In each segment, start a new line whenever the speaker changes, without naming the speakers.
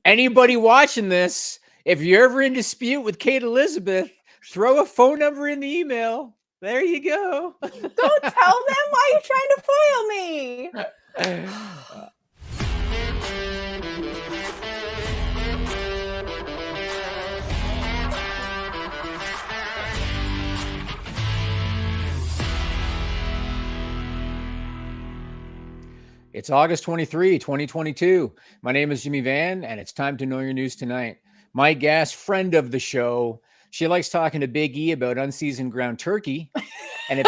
Anybody watching this, if you're ever in dispute with Kate Elizabeth, throw a phone number in the email. There you go.
Don't tell them. Why are you trying to foil me?
It's August 23, 2022. My name is Jimmy Van, and it's time to know your news tonight. My guest, friend of the show, she likes talking to Big E about unseasoned ground turkey. And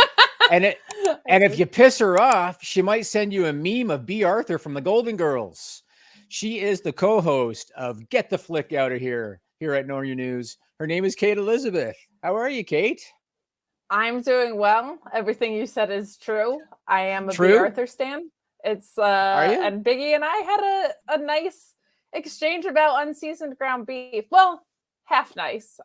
if you piss her off, she might send you a meme of B. Arthur from the Golden Girls. She is the co-host of Get the Flick Out of Here at Know Your News. Her name is Kate Elizabeth. How are you, Kate?
I'm doing well. Everything you said is true. I am a
True?
B. Arthur stan. It's
Are you?
and Biggie and I had a nice exchange about unseasoned ground beef. Well, half nice.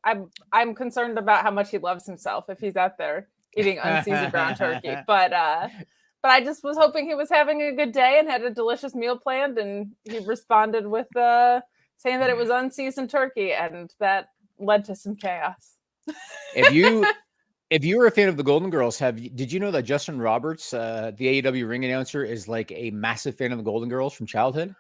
I'm concerned about how much he loves himself if he's out there eating unseasoned ground turkey. But I just was hoping he was having a good day and had a delicious meal planned, and he responded with saying that it was unseasoned turkey, and that led to some chaos.
If you were a fan of the Golden Girls, did you know that Justin Roberts, the AEW ring announcer, is like a massive fan of the Golden Girls from childhood?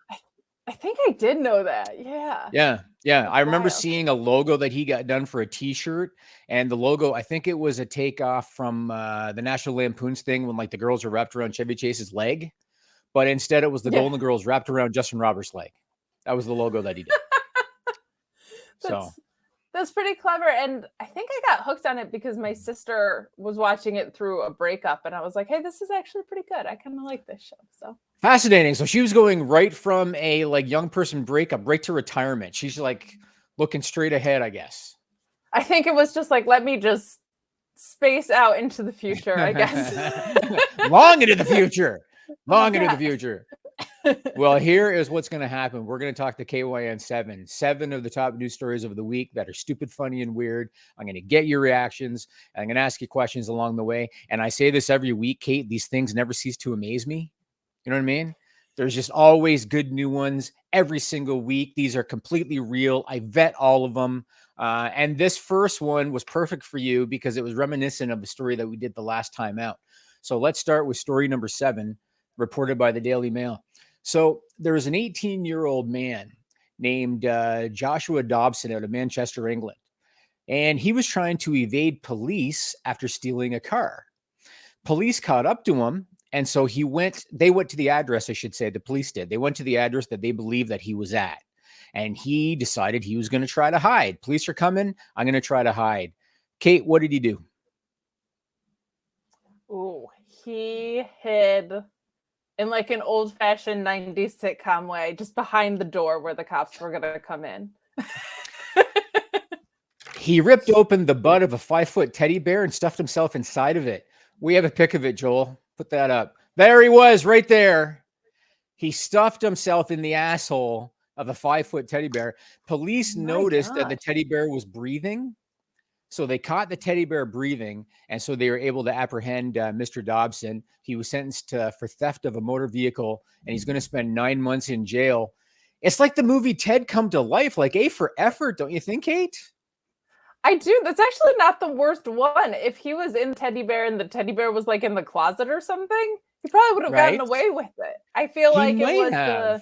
I think I did know that. Yeah.
Yeah. I remember seeing a logo that he got done for a T-shirt, and the logo, I think it was a takeoff from the National Lampoon's thing when like the girls are wrapped around Chevy Chase's leg, but instead it was the Golden Girls wrapped around Justin Roberts' leg. That was the logo that he did.
That's pretty clever. And I think I got hooked on it because my sister was watching it through a breakup, and I was like, hey, this is actually pretty good. I kind of like this show. So
fascinating. So she was going right from a like young person breakup right to retirement. She's like looking straight ahead, I guess.
I think it was just like, let me just space out into the future, I guess.
Long into the future. Into the future. Well, here is what's going to happen. We're going to talk to KYN 7 of the top news stories of the week that are stupid, funny, and weird. I'm going to get your reactions. I'm going to ask you questions along the way. And I say this every week, Kate, these things never cease to amaze me. You know what I mean? There's just always good new ones every single week. These are completely real. I vet all of them. And this first one was perfect for you because it was reminiscent of the story that we did the last time out. So let's start with story number 7, reported by the Daily Mail. So there was an 18-year-old man named Joshua Dobson out of Manchester, England, and he was trying to evade police after stealing a car. Police caught up to him, and so they went to the address, I should say, the police did. They went to the address that they believed that he was at, and he decided he was going to try to hide. Police are coming. I'm going to try to hide. Kate, what did he do?
Oh, he hid in like an old-fashioned 90s sitcom way, just behind the door where the cops were going to come in.
He ripped open the butt of a 5-foot teddy bear and stuffed himself inside of it. We have a pic of it, Joel. Put that up. There he was right there. He stuffed himself in the asshole of a 5-foot teddy bear. Police noticed that the teddy bear was breathing. So they caught the teddy bear breathing, and so they were able to apprehend Mr. Dobson. He was sentenced for theft of a motor vehicle, and he's going to spend 9 months in jail. It's like the movie Ted come to life, like A for effort, don't you think, Kate?
I do. That's actually not the worst one. If he was in teddy bear and the teddy bear was like in the closet or something, he probably would have gotten away with it. I feel like it was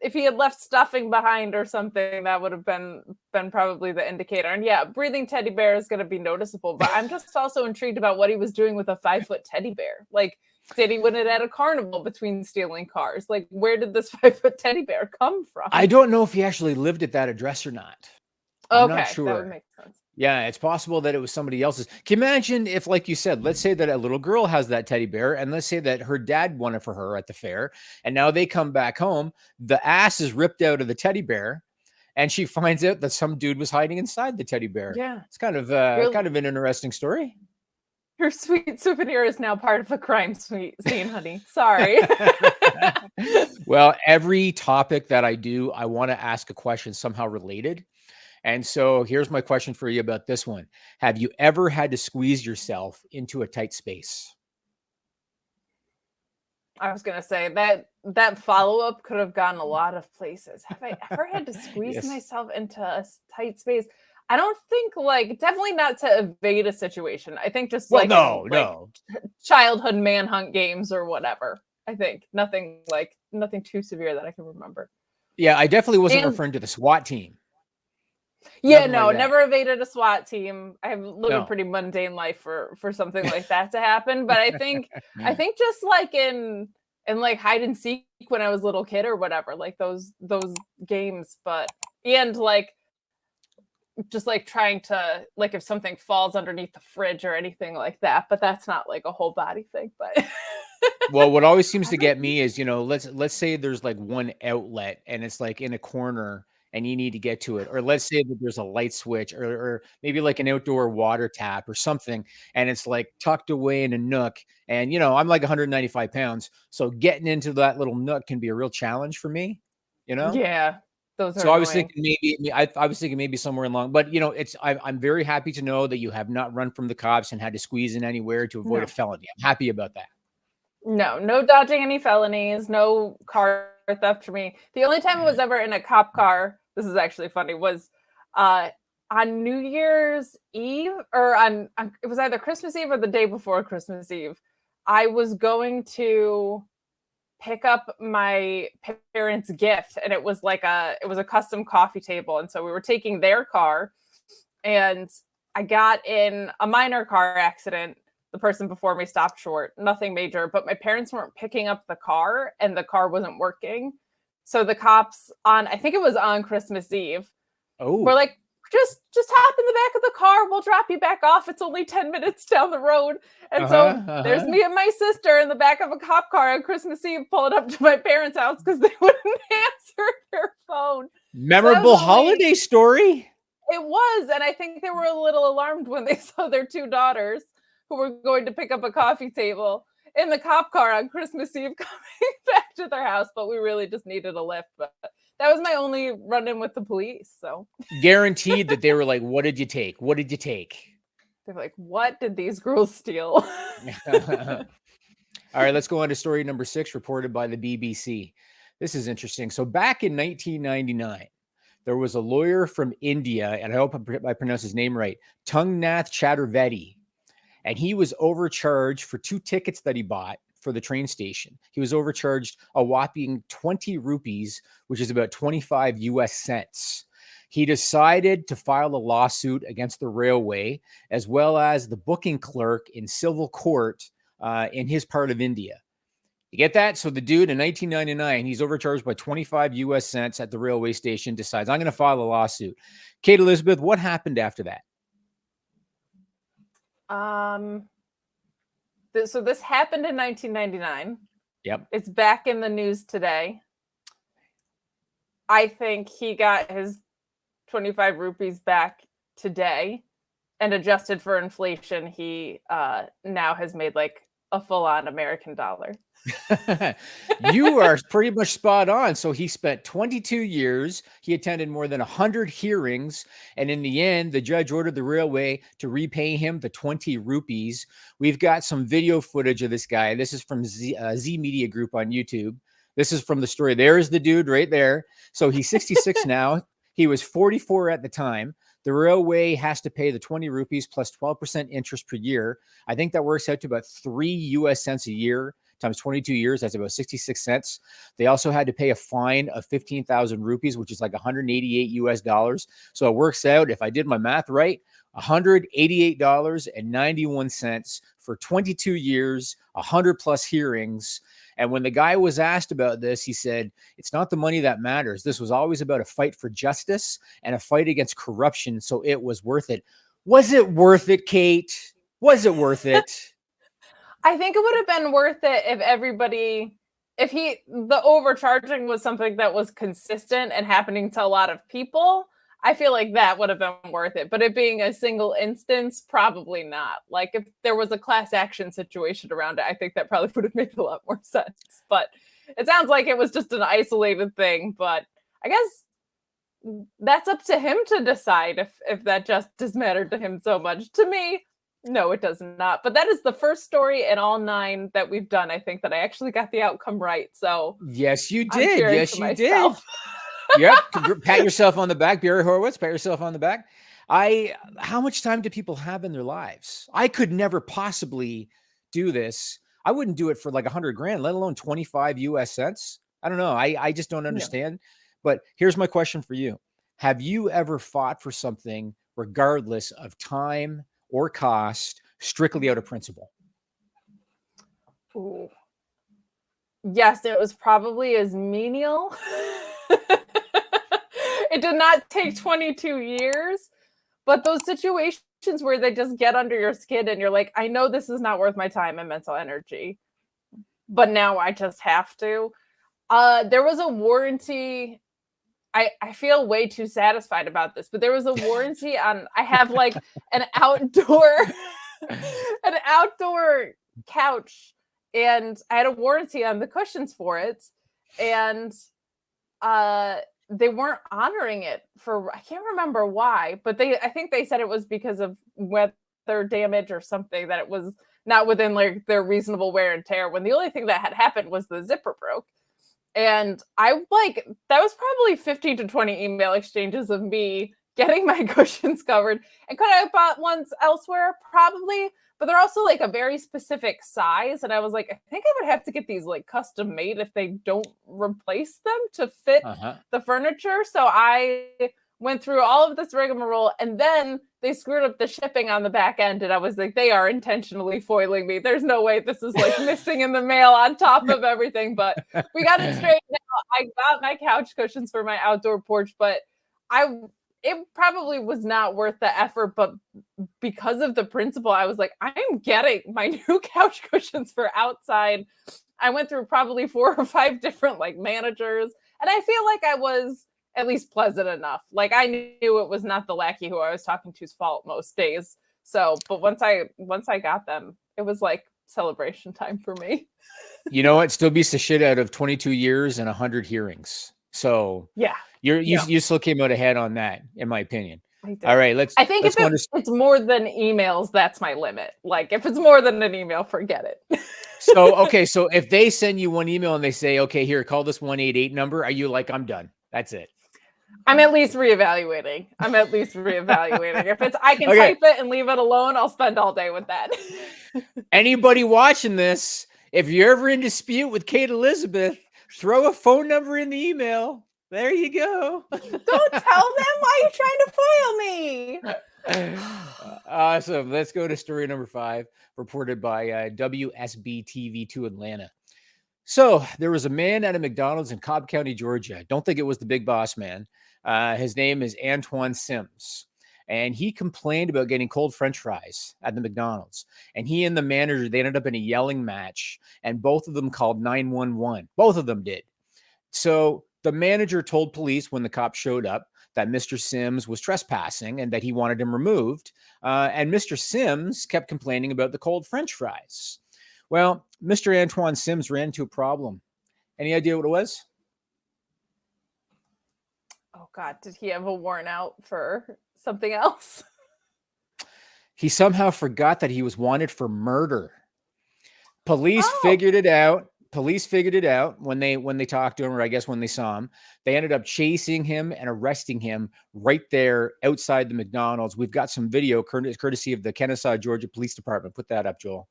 if he had left stuffing behind or something, that would have been probably the indicator. And yeah, breathing teddy bear is going to be noticeable. But I'm just also intrigued about what he was doing with a 5-foot teddy bear. Like, did he win it at a carnival between stealing cars? Like, where did this 5-foot teddy bear come from?
I don't know if he actually lived at that address or not. I'm not sure.
That would make sense.
Yeah, it's possible that it was somebody else's. Can you imagine if, like you said, let's say that a little girl has that teddy bear, and let's say that her dad won it for her at the fair, and now they come back home, the ass is ripped out of the teddy bear, and she finds out that some dude was hiding inside the teddy bear.
Yeah.
It's kind of an interesting story.
Your sweet souvenir is now part of a crime scene, honey. Sorry.
Well, every topic that I do, I want to ask a question somehow related. And so here's my question for you about this one. Have you ever had to squeeze yourself into a tight space?
I was gonna say that follow-up could have gone a lot of places. Have I ever had to squeeze
Yes.
myself into a tight space? I don't think definitely not to evade a situation. I think just
Well,
in childhood manhunt games or whatever. I think nothing too severe that I can remember.
Yeah, I definitely wasn't referring to the SWAT team.
Yeah, no, never evaded a SWAT team. I have lived a pretty mundane life for something like that to happen. But I think just in like hide and seek when I was a little kid or whatever, like those games, but and just trying to if something falls underneath the fridge or anything like that, but that's not like a whole body thing. But
well, what always seems to get me is, let's say there's like one outlet and it's like in a corner and you need to get to it. Or let's say that there's a light switch or maybe like an outdoor water tap or something. And it's like tucked away in a nook. And, I'm like 195 pounds. So getting into that little nook can be a real challenge for me,
Yeah. Those are
so I was thinking maybe somewhere along, but I'm very happy to know that you have not run from the cops and had to squeeze in anywhere to avoid a felony. I'm happy about that.
No dodging any felonies, no car theft for me. The only time I was ever in a cop car, this is actually funny, was on New Year's Eve or it was either Christmas Eve or the day before Christmas Eve. I was going to pick up my parents' gift, and it was a custom coffee table, and so we were taking their car, and I got in a minor car accident. The person before me stopped short, nothing major, but my parents weren't picking up the car and the car wasn't working. So the cops I think it was on Christmas Eve, were like, just hop in the back of the car. We'll drop you back off. It's only 10 minutes down the road. And there's me and my sister in the back of a cop car on Christmas Eve pulling up to my parents' house because they wouldn't answer their phone.
Memorable holiday story.
It was. And I think they were a little alarmed when they saw their two daughters who were going to pick up a coffee table in the cop car on Christmas Eve coming back to their house. But we really just needed a lift. But that was my only run-in with the police. So
guaranteed that they were like, "What did you take? What did you take?"
They're like, "What did these girls steal?"
All right, let's go on to story number 6, reported by the BBC. This is interesting. So back in 1999, there was a lawyer from India, and I hope I pronounce his name right, Tungnath Chaturvedi, and he was overcharged for 2 tickets that he bought for the train station. He was overcharged a whopping 20 rupees, which is about 25 US cents. He decided to file a lawsuit against the railway, as well as the booking clerk in civil court in his part of India. You get that? So the dude in 1999, he's overcharged by 25 US cents at the railway station, decides, I'm going to file a lawsuit. Kate Elizabeth, what happened after that?
So this happened in 1999.
Yep.
It's back in the news today. I think he got his 25 rupees back today, and adjusted for inflation, he now has made like a full-on American dollar.
You are pretty much spot on. So he spent 22 years. He attended more than 100 hearings. And in the end, the judge ordered the railway to repay him the 20 rupees. We've got some video footage of this guy. This is from Z Media Group on YouTube. This is from the story. There's the dude right there. So he's 66 now. He was 44 at the time. The railway has to pay the 20 rupees plus 12% interest per year. I think that works out to about 3 US cents a year times 22 years. That's about 66 cents. They also had to pay a fine of 15,000 rupees, which is like 188 US dollars. So it works out, if I did my math right, $188.91 for 22 years, 100 plus hearings. And when the guy was asked about this, he said, it's not the money that matters. This was always about a fight for justice and a fight against corruption. So it was worth it. Was it worth it, Kate? Was it worth it?
I think it would have been worth it if the overcharging was something that was consistent and happening to a lot of people. I feel like that would have been worth it, but it being a single instance, probably not. Like if there was a class action situation around it, I think that probably would have made a lot more sense, but it sounds like it was just an isolated thing. But I guess that's up to him to decide if that justice mattered to him so much. To me, No, it does not. But that is the first story in all 9 that we've done, I think, that I actually got the outcome right. So
Yes, you
I'm
did.
cheering
Yes,
for
you did.
myself.
Yep. Pat yourself on the back. Barry Horowitz, pat yourself on the back. How much time do people have in their lives? I could never possibly do this. I wouldn't do it for like 100 grand, let alone 25 US cents. I don't know. I just don't
No.
understand. But here's my question for you. Have you ever fought for something regardless of time or cost, strictly out of principle?
Ooh. Yes, it was probably as menial. It did not take 22 years, but those situations where they just get under your skin and you're like, I know this is not worth my time and mental energy, but now I just have to. There was a warranty. I feel way too satisfied about this, but there was a warranty on, I have like an outdoor an outdoor couch, and I had a warranty on the cushions for it, and they weren't honoring it for, I can't remember why, but I think they said it was because of weather damage or something, that it was not within like their reasonable wear and tear, when the only thing that had happened was the zipper broke. And I like, that was probably 15 to 20 email exchanges of me getting my cushions covered. And could I have bought ones elsewhere? Probably, but they're also like a very specific size. And I was like, I think I would have to get these like custom made if they don't replace them to fit the furniture. So I went through all of this rigmarole, and then they screwed up the shipping on the back end. And I was like, they are intentionally foiling me. There's no way this is like missing in the mail on top of everything. But we got it straightened out. I got my couch cushions for my outdoor porch, but it probably was not worth the effort. But because of the principle, I was like, I'm getting my new couch cushions for outside. I went through probably 4 or 5 different like managers, and I feel like I was at least pleasant enough. Like I knew it was not the lackey who I was talking to's fault most days. So, but once I got them, it was like celebration time for me.
You know what? Still beats the shit out of 22 years and 100 hearings. So
yeah,
you still came out ahead on that, in my opinion. All right,
I think if it's more than emails, that's my limit. Like if it's more than an email, forget it.
So okay, so if they send you one email and they say, okay, here, call this 188 number, are you like, I'm done? That's it.
I'm at least reevaluating. If it's, I can type it and leave it alone, I'll spend all day with that.
Anybody watching this, if you're ever in dispute with Kate Elizabeth, throw a phone number in the email. There you go.
Don't tell them, why are you trying to foil me?
Awesome. Let's go to story number 5, reported by WSB TV2 Atlanta. So there was a man at a McDonald's in Cobb County, Georgia. Don't think it was the big boss man. His name is Antoine Sims, and he complained about getting cold French fries at the McDonald's. And he and the manager, they ended up in a yelling match, and both of them called 911. Both of them did. So the manager told police when the cops showed up that Mr. Sims was trespassing and that he wanted him removed. And Mr. Sims kept complaining about the cold French fries. Well, Mr. Antoine Sims ran into a problem. Any idea what it was?
Oh, God. Did he have a warrant out for something else?
He somehow forgot that he was wanted for murder. Police figured it out. When they talked to him, or I guess when they saw him. They ended up chasing him and arresting him right there outside the McDonald's. We've got some video courtesy of the Kennesaw, Georgia Police Department. Put that up, Joel.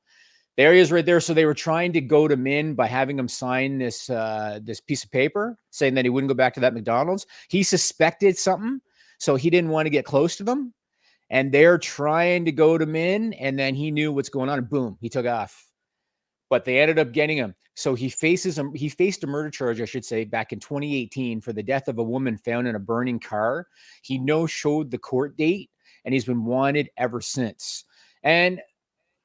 There he is right there. So they were trying to goad him in by having him sign this piece of paper saying that he wouldn't go back to that McDonald's. He suspected something, so he didn't want to get close to them. And they're trying to goad him in, and then he knew what's going on, and boom, he took off. But they ended up getting him. So he faced a murder charge, I should say, back in 2018 for the death of a woman found in a burning car. He no-showed the court date, and he's been wanted ever since. And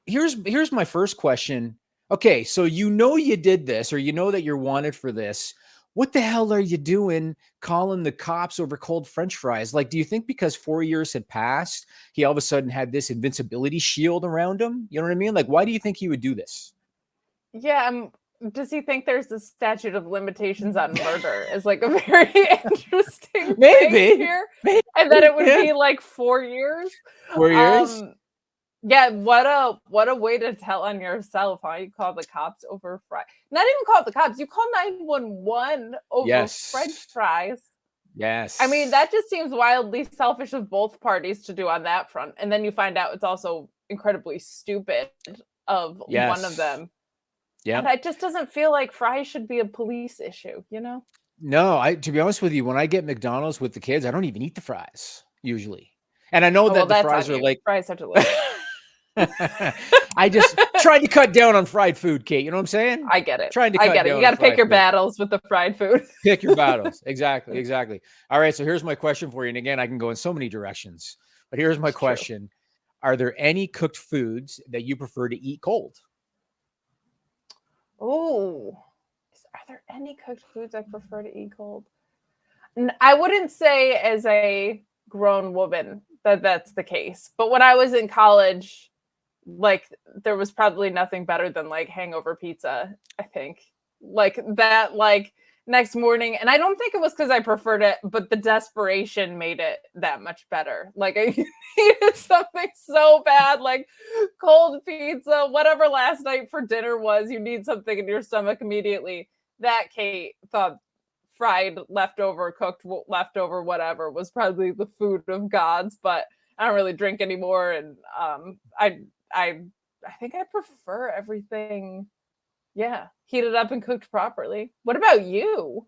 here's my first question. Okay, so you know you did this, or you know that you're wanted for this. What the hell are you doing calling the cops over cold French fries? Like, do you think because 4 years had passed, he all of a sudden had this invincibility shield around him? You know what I mean? Like, why do you think he would do this?
Yeah, does he think there's a statute of limitations on murder? Is like a very interesting thing here. Maybe. And that it would be like 4 years.
4 years?
Yeah, what a way to tell on yourself, huh? You call the cops over fries. Not even call the cops, you call 911 over French
Yes.
fries.
Yes.
I mean, that just seems wildly selfish of both parties to do on that front. And then you find out it's also incredibly stupid of one of
Yes.
them.
Yeah.
And it just doesn't feel like fries should be a police issue, you know?
No, to be honest with you, when I get McDonald's with the kids, I don't even eat the fries usually. And I know
Oh, well,
that the
that's
fries
on
are
you.
like
Fries are delicious.
I just tried to cut down on fried food, Kate. You know what I'm saying?
I get it.
Trying to
I
cut
get it. You
down
got
on
to pick
fried
your
food.
battles with the fried food.
Pick your battles. Exactly. Exactly. All right. So here's my question for you. And again, I can go in so many directions, but here's my question. Are there any cooked foods that you prefer to eat cold?
Oh, are there any cooked foods I prefer to eat cold? I wouldn't say as a grown woman that that's the case. But when I was in college, like there was probably nothing better than like hangover pizza, I think. Like that like next morning, and I don't think it was because I preferred it, but the desperation made it that much better. Like I needed something so bad, like cold pizza, whatever last night for dinner was, you need something in your stomach immediately. That Kate thought fried leftover, cooked leftover, whatever was probably the food of gods, but I don't really drink anymore. And I think I prefer everything, yeah, heated up and cooked properly. What about you?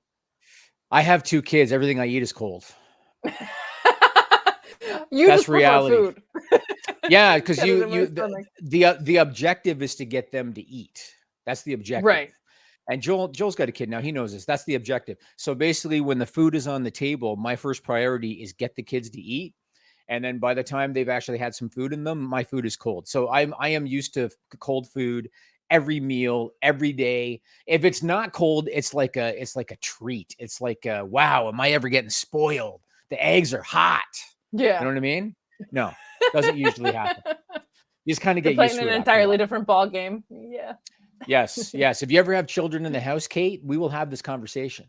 I have 2 kids. Everything I eat is cold.
You
That's
just prefer
reality.
food.
Yeah, because
Get it in my
the,
stomach.
the objective is to get them to eat. That's the objective.
Right.
And Joel's got a kid now. He knows this. That's the objective. So basically, when the food is on the table, my first priority is get the kids to eat. And then by the time they've actually had some food in them, my food is cold. So I am used to cold food every meal, every day. If it's not cold, it's like a treat. It's like wow, am I ever getting spoiled? The eggs are hot.
Yeah.
You know what I mean? No, doesn't usually happen. You just kind of
You're
get used
playing
to
an
it after a
entirely
while.
different ball game. Yeah.
Yes, yes. If you ever have children in the house, Kate, we will have this conversation.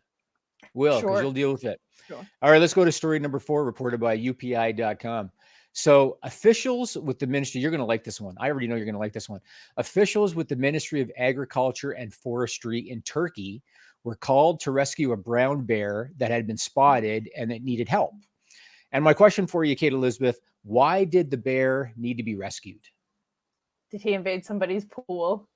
Because
Sure.
you'll deal with it.
Sure.
All right, let's go to story number 4, reported by UPI.com. So officials with the ministry, you're going to like this one. I already know you're going to like this one. Officials with the Ministry of Agriculture and Forestry in Turkey were called to rescue a brown bear that had been spotted and that needed help. And my question for you, Kate Elizabeth, why did the bear need to be rescued?
Did he invade somebody's pool?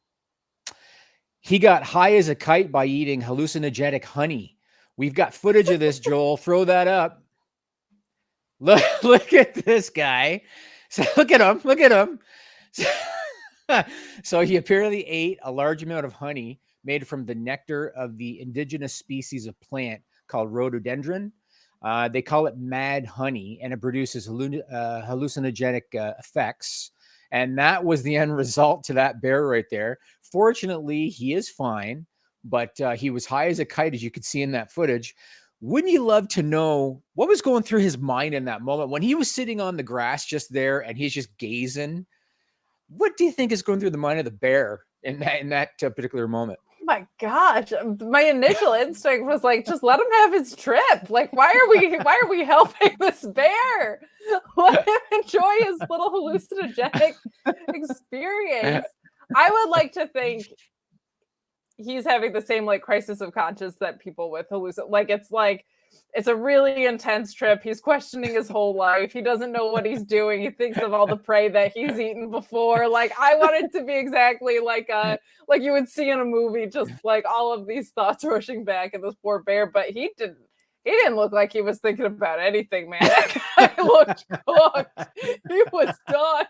He got high as a kite by eating hallucinogenic honey. We've got footage of this, Joel. Throw that up. Look at this guy. So look at him. Look at him. So he apparently ate a large amount of honey made from the nectar of the indigenous species of plant called rhododendron. They call it mad honey, and it produces hallucinogenic effects. And that was the end result to that bear right there. Fortunately, he is fine, but he was high as a kite, as you could see in that footage. Wouldn't you love to know what was going through his mind in that moment when he was sitting on the grass just there and he's just gazing? What do you think is going through the mind of the bear in that particular moment?
Oh my gosh, my initial instinct was like, just let him have his trip. Like, why are we helping this bear? Let him enjoy his little hallucinogenic experience. I would like to think he's having the same like crisis of conscience that people with like it's a really intense trip. He's questioning his whole life. He doesn't know what he's doing. He thinks of all the prey that he's eaten before. Like I want it to be exactly like you would see in a movie, just like all of these thoughts rushing back at this poor bear. But he didn't look like he was thinking about anything, man. That guy looked cooked. He was done.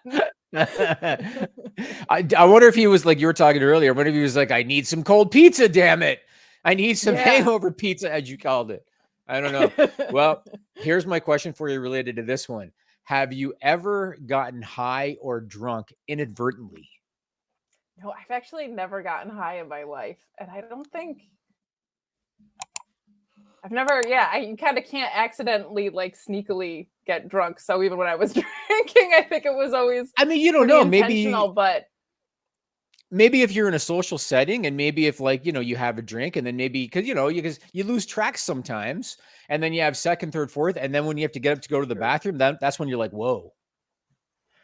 I wonder if he was like you were talking earlier. I wonder if he was like, I need some cold pizza, damn it. I need some hangover pizza, as you called it. I don't know. Well, here's my question for you related to this one. Have you ever gotten high or drunk inadvertently?
No, I've actually never gotten high in my life. And I don't think I've never, I kind of can't accidentally like sneakily get drunk. So even when I was drinking, I think it was always
you don't know,
maybe
if you're in a social setting and maybe if like, you have a drink and then maybe because you lose track sometimes and then you have second, third, fourth. And then when you have to get up to go to the bathroom, that's when you're like, whoa,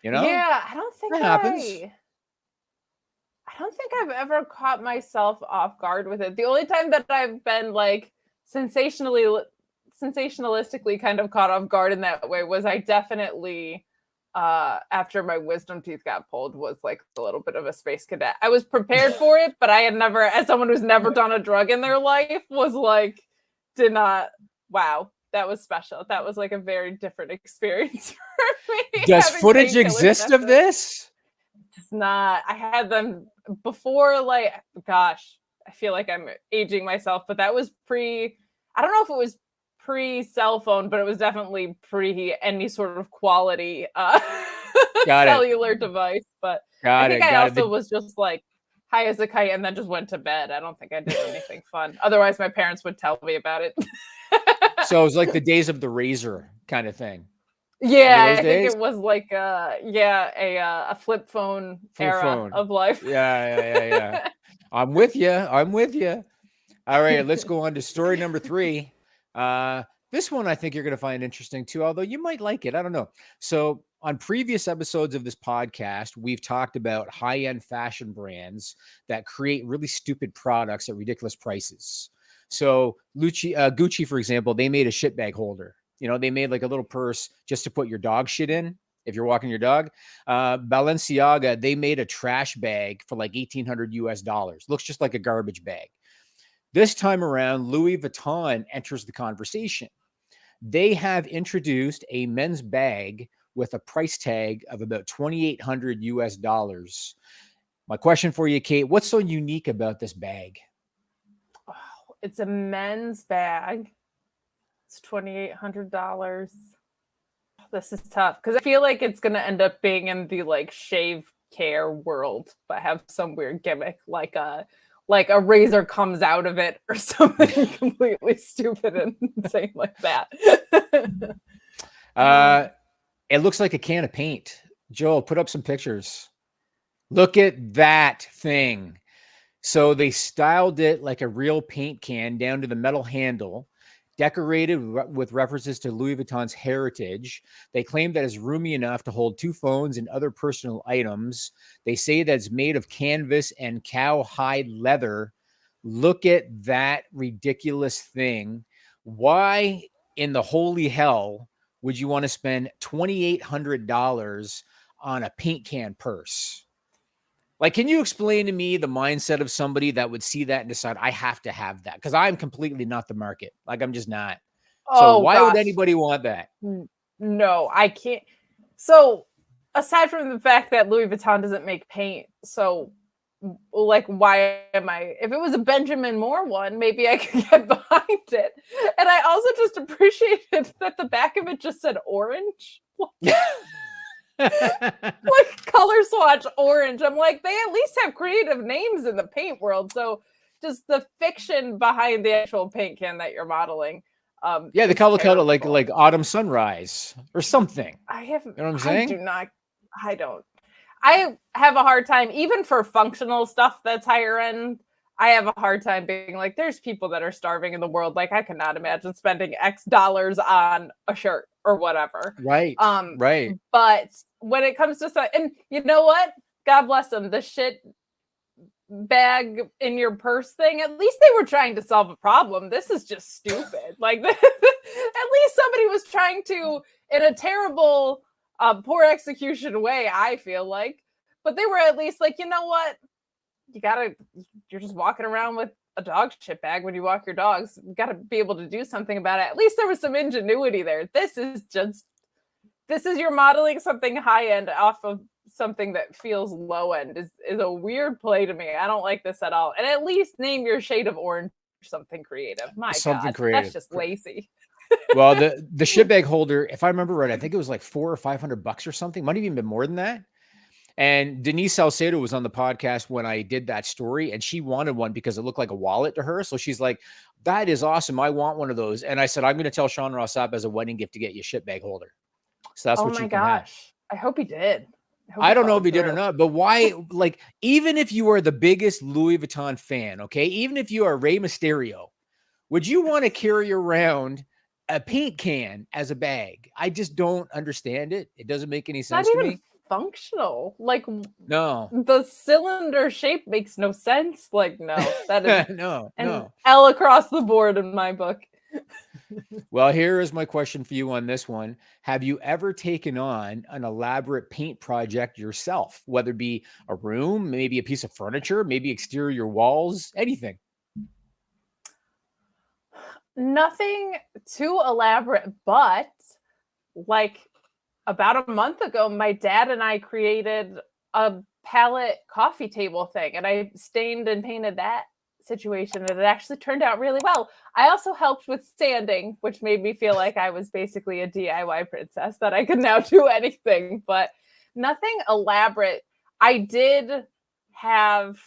You know?
Yeah, I don't think
that happens.
I don't think I've ever caught myself off guard with it. The only time that I've been like sensationalistically kind of caught off guard in that way was I definitely after my wisdom teeth got pulled was like a little bit of a space cadet. I was prepared for it, but I had never, as someone who's never done a drug in their life, was like, did not, wow, that was special. That was like a very different experience for me.
Does footage exist of this?
It's not. I had them before, like, gosh, I feel like I'm aging myself, but that was I don't know if it was pre-cell phone, but it was definitely pre any sort of quality cellular device. But I think I also was just like high as a kite and then just went to bed. I don't think I did anything fun. Otherwise, my parents would tell me about it.
So it was like the days of the razor kind of thing.
Yeah, I think it was like a flip phone of life.
Yeah. I'm with you. All right, let's go on to story number 3. This one I think you're going to find interesting too, although you might like it. I don't know. So on previous episodes of this podcast, we've talked about high-end fashion brands that create really stupid products at ridiculous prices. So Gucci, for example, they made a shit bag holder. You know, they made like a little purse just to put your dog shit in if you're walking your dog. Balenciaga, they made a trash bag for like $1,800 US. Looks just like a garbage bag. This time around, Louis Vuitton enters the conversation. They have introduced a men's bag with a price tag of about $2,800 US. My question for you, Kate, what's so unique about this bag?
Oh, it's a men's bag. It's $2,800. This is tough because I feel like it's going to end up being in the like shave care world, but have some weird gimmick like a razor comes out of it or something completely stupid and insane like that.
It looks like a can of paint. Joel, put up some pictures. Look at that thing. So they styled it like a real paint can down to the metal handle, decorated with references to Louis Vuitton's heritage. They claim that it's roomy enough to hold 2 phones and other personal items. They say that it's made of canvas and cowhide leather. Look at that ridiculous thing. Why in the holy hell would you want to spend $2,800 on a paint can purse? Like, can you explain to me the mindset of somebody that would see that and decide, I have to have that? Because I'm completely not the market. Like, I'm just not. So why would anybody want that?
No, I can't. So aside from the fact that Louis Vuitton doesn't make paint, so like, why am I, if it was a Benjamin Moore one, maybe I could get behind it. And I also just appreciated that the back of it just said orange. Like color swatch orange. I'm like, they at least have creative names in the paint world. So just the fiction behind the actual paint can that you're modeling.
The color code like autumn sunrise or something.
You know what I'm saying? I have a hard time, even for functional stuff that's higher end. I have a hard time being like, there's people that are starving in the world. Like, I cannot imagine spending X dollars on a shirt or whatever.
Right. Right.
But when it comes to stuff, and you know what? God bless them. The shit bag in your purse thing, at least they were trying to solve a problem. This is just stupid. Like, at least somebody was trying to, in a terrible, poor execution way, I feel like. But they were at least like, you know what? You're just walking around with a dog shit bag when you walk your dogs. You got to be able to do something about it. At least there was some ingenuity there. This is you're modeling something high end off of something that feels low end is a weird play to me. I don't like this at all. And at least name your shade of orange something creative. Creative. That's just lazy.
Well, the shit bag holder, if I remember right, I think it was like $400 or $500 or something. Might have even been more than that. And Denise Salcedo was on the podcast when I did that story, and she wanted one because it looked like a wallet to her. So she's like, that is awesome. I want one of those. And I said, I'm going to tell Sean Rossap as a wedding gift to get you a shit bag holder. So that's what you can have.
I hope he did.
I don't know if he did or not, but why? Like, even if you are the biggest Louis Vuitton fan, okay, even if you are Rey Mysterio, would you want to carry around a paint can as a bag? I just don't understand it. It doesn't make any sense to me.
functional. Like,
No.
the cylinder shape makes no sense. Like, no, that is
no.
an L across the board in my book.
Well, here is my question for you on this one. Have you ever taken on an elaborate paint project yourself, whether it be a room, maybe a piece of furniture, maybe exterior walls, anything?
Nothing too elaborate, but like about a month ago, my dad and I created a palette coffee table thing, and I stained and painted that situation, and it actually turned out really well. I also helped with sanding, which made me feel like I was basically a DIY princess, that I could now do anything, but nothing elaborate. I did have,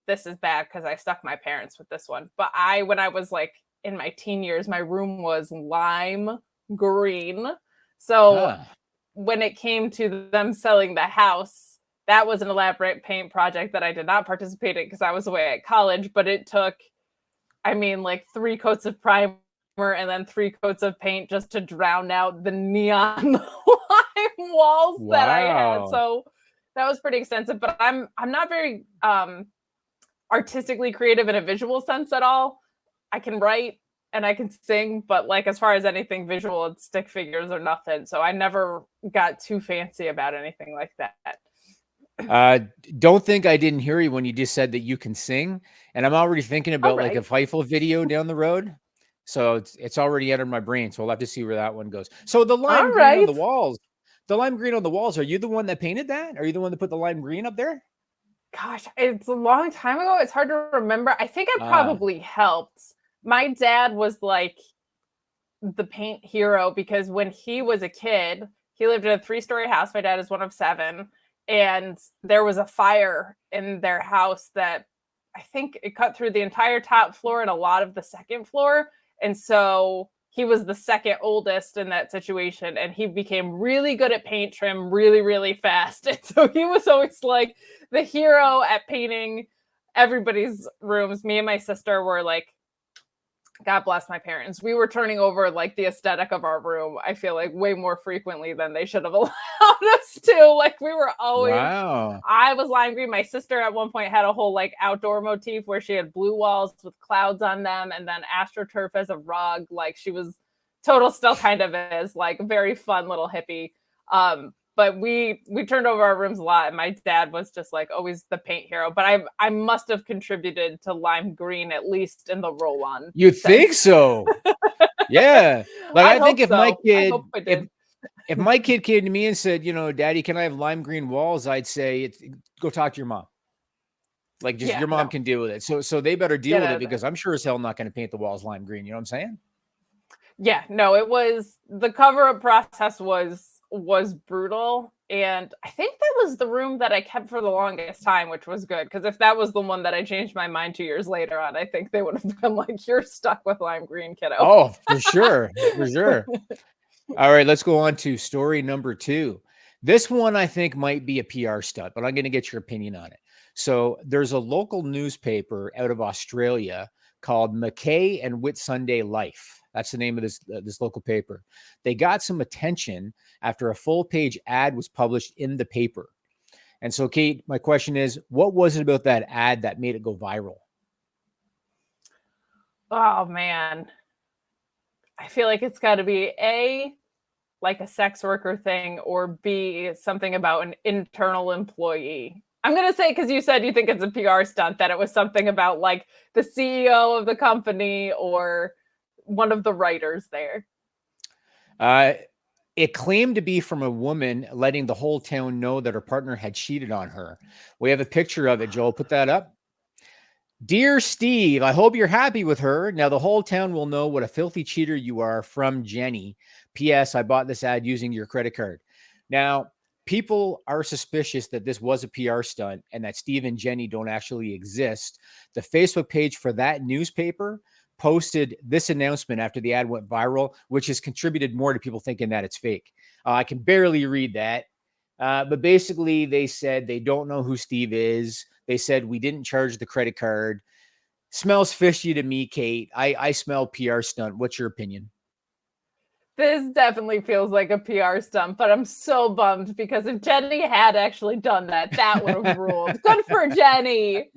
this is bad because I stuck my parents with this one, but when I was like in my teen years, my room was lime green. So when it came to them selling the house, that was an elaborate paint project that I did not participate in because I was away at college, but it took, I mean, like 3 coats of primer and then 3 coats of paint just to drown out the neon lime walls that I had. So that was pretty extensive, but I'm not very artistically creative in a visual sense at all. I can write and I can sing, but like as far as anything visual, it's stick figures or nothing. So I never got too fancy about anything like that.
Don't think I didn't hear you when you just said that you can sing, and I'm already thinking about like a Fightful video down the road. So it's already entered my brain. So we'll have to see where that one goes. So the lime green on the walls, are you the one that painted that? Are you the one that put the lime green up there?
Gosh, it's a long time ago. It's hard to remember. I think I probably helped. My dad was like the paint hero because when he was a kid, he lived in a 3-story house. My dad is one of 7. And there was a fire in their house that I think it cut through the entire top floor and a lot of the second floor. And so he was the second oldest in that situation. And he became really good at paint trim really, really fast. And so he was always like the hero at painting everybody's rooms. Me and my sister were like, God bless my parents, we were turning over like the aesthetic of our room, I feel like way more frequently than they should have allowed us to. Like we were always, I was lime green. My sister at one point had a whole like outdoor motif where she had blue walls with clouds on them and then astroturf as a rug. Like she was total, still kind of is like very fun little hippie. But we turned over our rooms a lot, and my dad was just like always the paint hero. But I must have contributed to lime green at least in the roll-on.
You think so? Yeah. Like I think if my kid, if my kid came to me and said, you know, Daddy, can I have lime green walls? I'd say, go talk to your mom. Like just your mom can deal with it. So they better deal with it because I'm sure as hell not going to paint the walls lime green. You know what I'm saying?
Yeah. No, it was, the cover-up process was brutal, and I think that was the room that I kept for the longest time, which was good because if that was the one that I changed my mind 2 years later on, I think they would have been like, you're stuck with lime green, kiddo.
Oh, for sure. For sure. All right, let's go on to story number 2. This one I think might be a PR stunt, but I'm going to get your opinion on it. So there's a local newspaper out of Australia called McKay and Whitsunday Life. That's the name of this local paper. They got some attention after a full-page ad was published in the paper. And so, Kate, my question is, what was it about that ad that made it go viral?
Oh, man. I feel like it's got to be A, like a sex worker thing, or B, something about an internal employee. I'm going to say, because you said you think it's a PR stunt, that it was something about like the CEO of the company or one of the writers there.
It claimed to be from a woman letting the whole town know that her partner had cheated on her. We have a picture of it, Joel. Put that up. Dear Steve, I hope you're happy with her. Now the whole town will know what a filthy cheater you are, from Jenny. P.S. I bought this ad using your credit card. Now, people are suspicious that this was a PR stunt and that Steve and Jenny don't actually exist. The Facebook page for that newspaper posted this announcement after the ad went viral, which has contributed more to people thinking that it's fake. I can barely read that. But basically they said they don't know who Steve is. They said, we didn't charge the credit card. Smells fishy to me, Kate. I smell PR stunt. What's your opinion?
This definitely feels like a PR stunt, but I'm so bummed because if Jenny had actually done that, that would have ruled. Good for Jenny.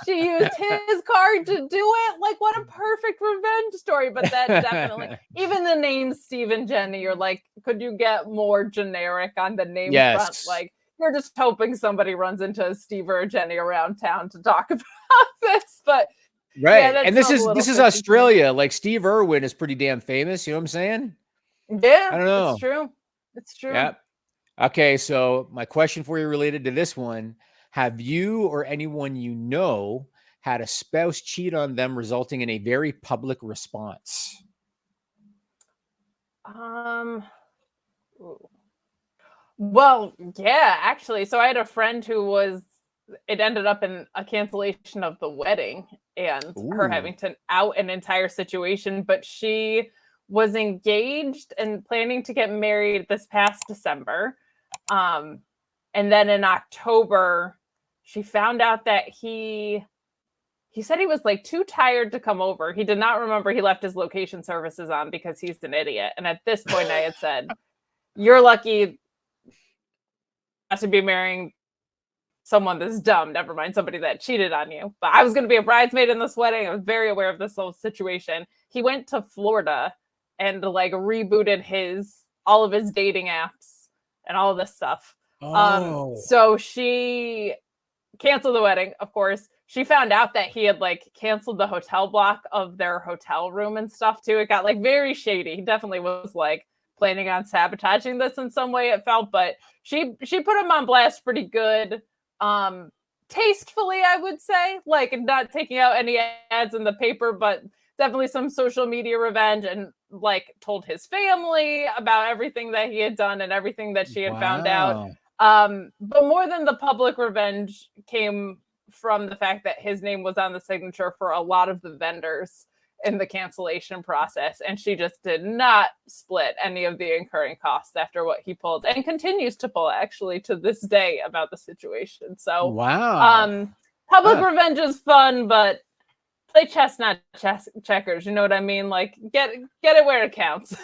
She used his card to do it. Like, what a perfect revenge story. But that definitely, even the name Steve and Jenny, you're like, could you get more generic on the name front? Like, you're just hoping somebody runs into a Steve or a Jenny around town to talk about this. But
right.
Yeah,
and this is Australia. Like Steve Irwin is pretty damn famous. You know what I'm saying?
Yeah,
I don't know.
It's true. It's true.
Yeah. Okay. So my question for you related to this one, have you or anyone you know had a spouse cheat on them, resulting in a very public response?
Well, yeah, actually. So I had a friend who it ended up in a cancellation of the wedding and her having to out an entire situation, but she was engaged and planning to get married this past December. And then in October, she found out that he said he was like too tired to come over. He did not remember he left his location services on because he's an idiot. And at this point I had said, you're lucky to be marrying someone that's dumb, never mind somebody that cheated on you. But I was going to be a bridesmaid in this wedding. I was very aware of this whole situation. He went to Florida and like rebooted all of his dating apps and all of this stuff. So she canceled the wedding, of course. She found out that he had like canceled the hotel block of their hotel room and stuff too. It got like very shady. He definitely was like planning on sabotaging this in some way, it felt, but she put him on blast pretty good. Tastefully, I would say, like not taking out any ads in the paper, but definitely some social media revenge, and like told his family about everything that he had done and everything that she had found out. But more than the public revenge came from the fact that his name was on the signature for a lot of the vendors in the cancellation process, and she just did not split any of the incurring costs after what he pulled, and continues to pull actually to this day about the situation. So public revenge is fun, but play chess, not checkers. You know what I mean? Like get it where it counts.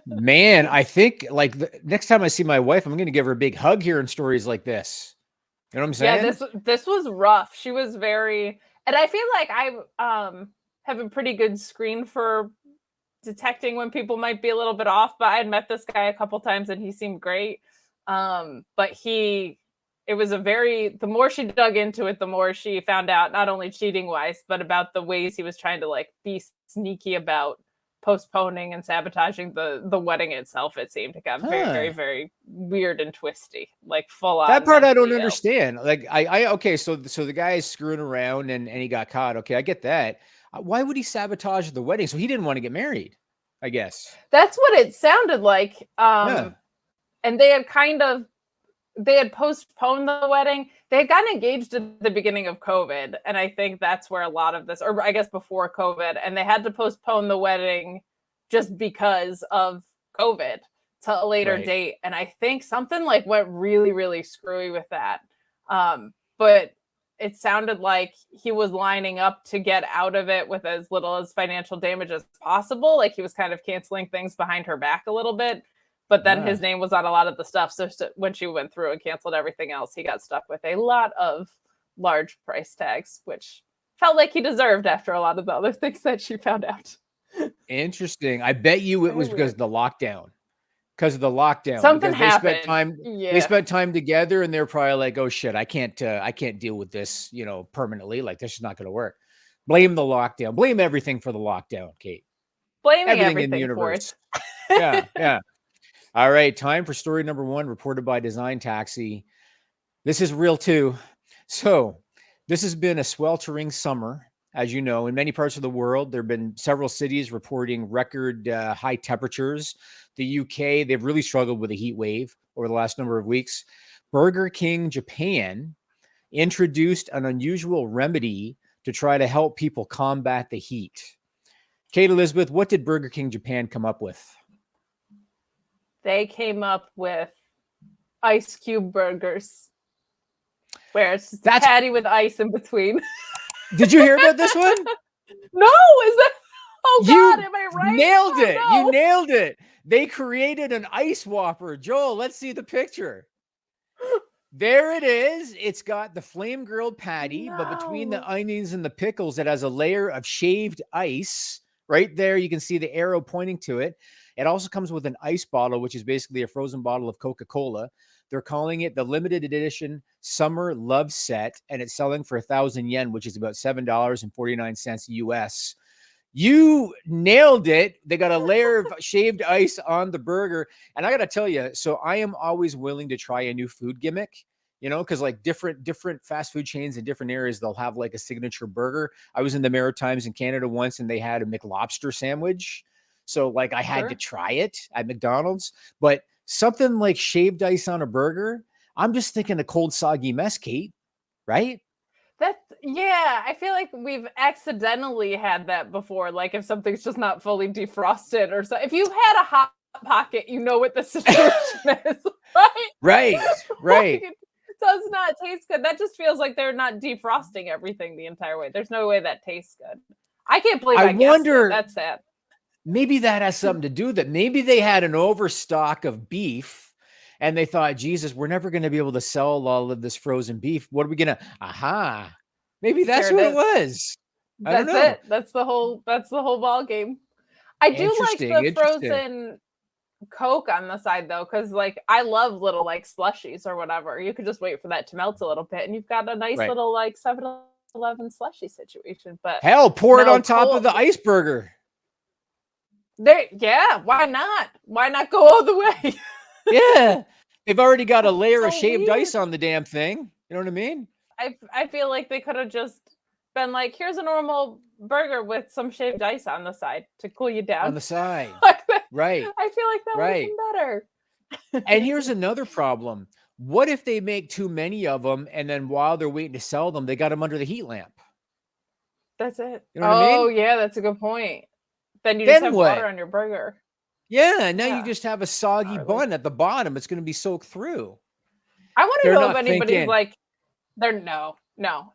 Man, I think like next time I see my wife, I'm going to give her a big hug hearing stories like this. You know what I'm saying?
Yeah, this was rough. She was very, and I feel like I have a pretty good screen for detecting when people might be a little bit off, but I had met this guy a couple times and he seemed great. But it was the more she dug into it, the more she found out not only cheating wise, but about the ways he was trying to like be sneaky about postponing and sabotaging the wedding itself. It seemed to get very, very weird and twisty, like full on.
That part I don't understand. Like okay, so the guy is screwing around and he got caught. Okay, I get that. Why would he sabotage the wedding? So he didn't want to get married, I guess.
That's what it sounded like. And they had postponed the wedding. They had gotten engaged at the beginning of COVID. And I think that's where a lot of this, or I guess before COVID, and they had to postpone the wedding just because of COVID to a later date. And I think something like went really, really screwy with that. But it sounded like he was lining up to get out of it with as little as financial damage as possible. Like he was kind of canceling things behind her back a little bit, but then his name was on a lot of the stuff. So when she went through and canceled everything else, he got stuck with a lot of large price tags, which felt like he deserved after a lot of the other things that she found out.
Interesting. I bet you it was because of the lockdown. Because of the lockdown,
something happened.
They spent time together, and they're probably like, "Oh shit, I can't deal with this, permanently. Like this is not going to work." Blame the lockdown. Blame everything for the lockdown, Kate.
Blaming everything in the universe.
Yeah. All right, time for story number 1, reported by Design Taxi. This is real too. So, this has been a sweltering summer. As you know, in many parts of the world, there have been several cities reporting record high temperatures. The UK, they've really struggled with a heat wave over the last number of weeks. Burger King Japan introduced an unusual remedy to try to help people combat the heat. Kate Elizabeth, what did Burger King Japan come up with?
They came up with ice cube burgers, where it's just a patty with ice in between.
Did you hear about this one?
No, is that? Oh God, am I right?
Nailed it. No. You nailed it. They created an ice Whopper. Joel, let's see the picture. There it is. It's got the flame grilled patty, but between the onions and the pickles, it has a layer of shaved ice. Right there, you can see the arrow pointing to it. It also comes with an ice bottle, which is basically a frozen bottle of Coca-Cola. They're calling it the limited edition Summer Love Set, and it's selling for 1,000 yen, which is about $7.49 US. You nailed it. They got a layer of shaved ice on the burger. And I got to tell you, so I am always willing to try a new food gimmick, you know, because like different fast food chains in different areas, they'll have like a signature burger. I was in the Maritimes in Canada once and they had a McLobster sandwich. So like I had to try it at McDonald's, but something like shaved ice on a burger, I'm just thinking a cold, soggy mess, Kate, right?
Yeah, I feel like we've accidentally had that before. Like if something's just not fully defrosted or so. If you've had a Hot Pocket, you know what the situation is, right?
Right.
Like, it does not taste good. That just feels like they're not defrosting everything the entire way. There's no way that tastes good. I can't believe I wonder. That's sad.
Maybe that has something to do with it. Maybe they had an overstock of beef and they thought, Jesus, we're never going to be able to sell all of this frozen beef. What are we going to, maybe that's what it was.
That's it. That's the whole ball game. I do like the frozen Coke on the side though. Cause like, I love little like slushies or whatever. You could just wait for that to melt a little bit and you've got a nice little like 7-Eleven slushy situation, but
hell, pour it on top of the ice burger.
Yeah, why not? Why not go all the way?
Yeah, they've already got a layer of shaved ice on the damn thing. You know what I mean?
I feel like they could have just been like, here's a normal burger with some shaved ice on the side to cool you down.
On the side. Right.
I feel like that would have been better.
And here's another problem. What if they make too many of them and then while they're waiting to sell them, they got them under the heat lamp?
That's it.
You know what I mean?
Oh, yeah, that's a good point. Then you just have water on your burger.
Yeah, now you just have a soggy bun at the bottom. It's going to be soaked through.
I want to know if anybody's like, no.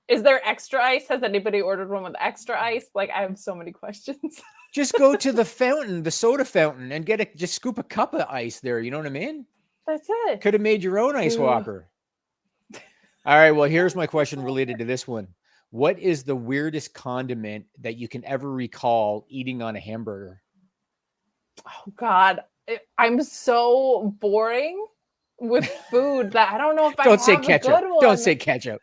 Is there extra ice? Has anybody ordered one with extra ice? Like, I have so many questions.
Just go to the fountain, the soda fountain, and just scoop a cup of ice there. You know what I mean?
That's it.
Could have made your own ice Whopper. All right, well, here's my question related to this one. What is the weirdest condiment that you can ever recall eating on a hamburger?
Oh, God. I'm so boring with food that I don't know if I have a good one.
Don't say ketchup.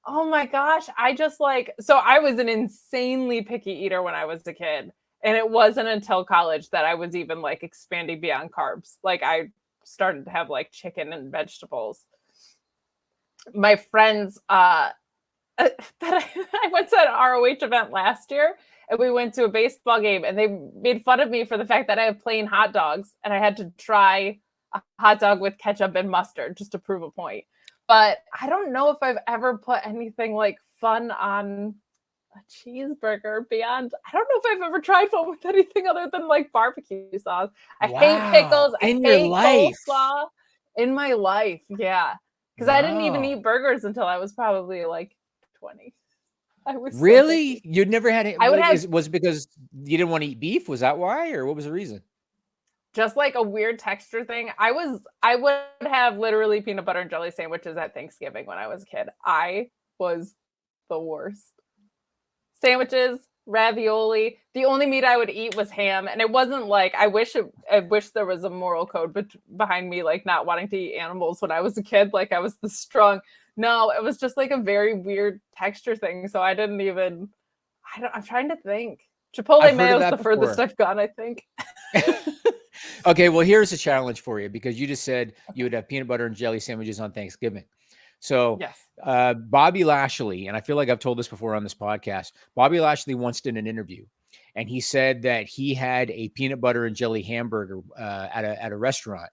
Oh, my gosh. I just so I was an insanely picky eater when I was a kid. And it wasn't until college that I was even like expanding beyond carbs. Like I started to have like chicken and vegetables. My friends, I went to an ROH event last year and we went to a baseball game and they made fun of me for the fact that I have plain hot dogs and I had to try a hot dog with ketchup and mustard just to prove a point. But I don't know if I've ever put anything like fun on a cheeseburger beyond. I don't know if I've ever tried one with anything other than like barbecue sauce. I hate pickles. I hate coleslaw in my life. Yeah. Because I didn't even eat burgers until I was probably like 20. I was
really? You'd never had it? Was it because you didn't want to eat beef? Was that why? Or what was the reason?
Just like a weird texture thing. I would have literally peanut butter and jelly sandwiches at Thanksgiving when I was a kid. I was the worst. Sandwiches, ravioli. The only meat I would eat was ham. And it wasn't like, I wish there was a moral code behind me, like not wanting to eat animals when I was a kid. Like I was the strong. No, it was just like a very weird texture thing. So I didn't even, I'm trying to think. Chipotle mayo is the furthest I've gone, I think.
Okay, well, here's a challenge for you because you just said you would have peanut butter and jelly sandwiches on Thanksgiving. So
yes.
Bobby Lashley, and I feel like I've told this before on this podcast, Bobby Lashley once did an interview and he said that he had a peanut butter and jelly hamburger at a restaurant.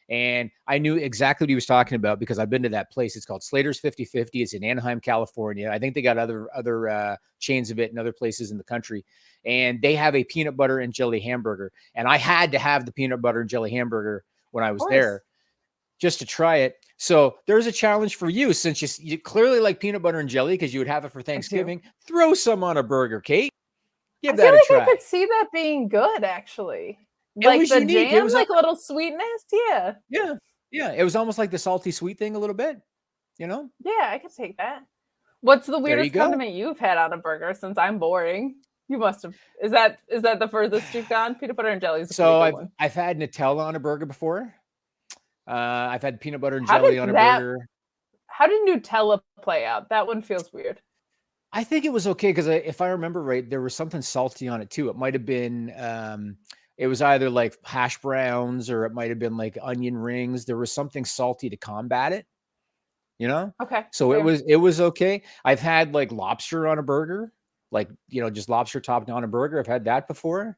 And I knew exactly what he was talking about because I've been to that place. It's called Slater's 50/50. It's in Anaheim, California. I think they got other chains of it in other places in the country. And they have a peanut butter and jelly hamburger. And I had to have the peanut butter and jelly hamburger when I was there just to try it. So there's a challenge for you since you clearly like peanut butter and jelly because you would have it for Thanksgiving. Throw some on a burger, Kate. Give that a try.
I could see that being good, actually.
Like the unique.
Jam, like a little sweetness. Yeah.
Yeah. Yeah. It was almost like the salty sweet thing a little bit,
Yeah, I could take that. What's the weirdest
you
condiment you've had on a burger, since I'm boring? You must have. Is that the furthest you've gone? Peanut butter and jelly is a
so
one.
I've had Nutella on a burger before. I've had peanut butter and jelly on a burger.
How did Nutella play out? That one feels weird.
I think it was okay because if I remember right, there was something salty on it too. It might have been, it was either like hash browns or it might have been like onion rings. There was something salty to combat it,
Okay.
So fair. it was okay. I've had like lobster on a burger, like, just lobster topped on a burger. I've had that before.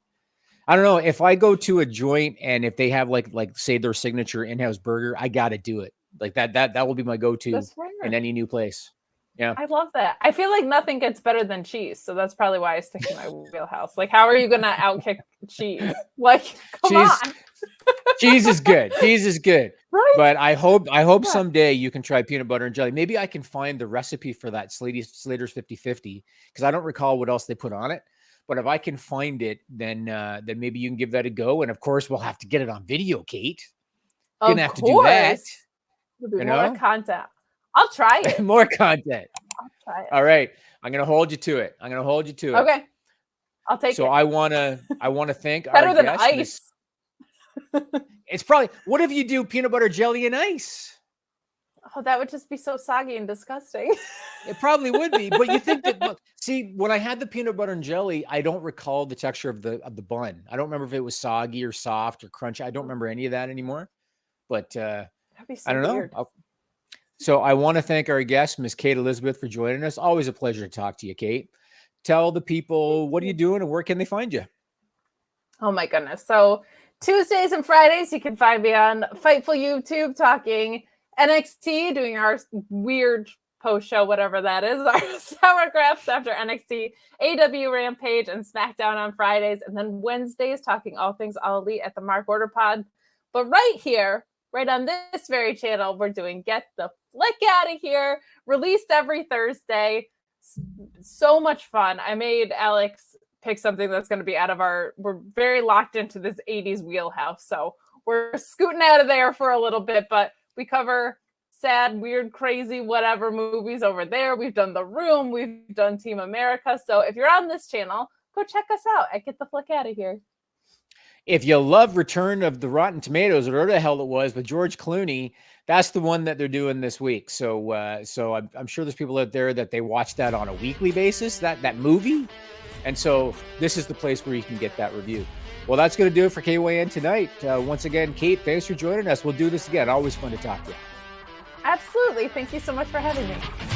I don't know if I go to a joint and if they have like say their signature in-house burger, I got to do it. Like that will be my go-to in any new place. Yeah.
I love that. I feel like nothing gets better than cheese. So that's probably why I stick to my wheelhouse. Like, how are you going to outkick cheese? Like, come on.
Cheese is good. Cheese is good.
Right?
But I hope someday you can try peanut butter and jelly. Maybe I can find the recipe for that Slater's 50/50 because I don't recall what else they put on it. But if I can find it, then maybe you can give that a go. And of course, we'll have to get it on video, Kate. You're going to have to do that.
There'll be more content. I'll try it.
More content.
I'll try it.
All right. I'm going to hold you to it.
Okay. I'll take it.
So I want to thank
better
our
than
guest,
ice.
It's probably, what if you do peanut butter jelly and ice?
Oh, that would just be so soggy and disgusting.
It probably would be, but you think that, see, when I had the peanut butter and jelly, I don't recall the texture of the bun. I don't remember if it was soggy or soft or crunchy. I don't remember any of that anymore, but
That'd be so
I don't
weird.
know. So I want to thank our guest, Miss Kate Elizabeth, for joining us. Always a pleasure to talk to you, Kate. Tell the people, what are you doing and where can they find you?
Oh my goodness. So Tuesdays and Fridays, you can find me on Fightful YouTube talking NXT, doing our weird post show, whatever that is, our sour graps after NXT, AW Rampage, and SmackDown on Fridays, and then Wednesdays talking all things All Elite at the Mark Order Pod. But right here, right on this very channel, we're doing Get the Flick Out of Here, released every Thursday. So much fun. I made Alex pick something that's going to be we're very locked into this 80s wheelhouse. So we're scooting out of there for a little bit, but we cover sad, weird, crazy, whatever movies over there. We've done The Room. We've done Team America. So if you're on this channel, go check us out at Get the Flick Out of Here.
If you love Return of the Rotten Tomatoes, or whatever the hell it was, with George Clooney, that's the one that they're doing this week. So I'm sure there's people out there that they watch that on a weekly basis, that movie. And so this is the place where you can get that review. Well, that's going to do it for KYN tonight. Once again, Kate, thanks for joining us. We'll do this again. Always fun to talk to you.
Absolutely. Thank you so much for having me.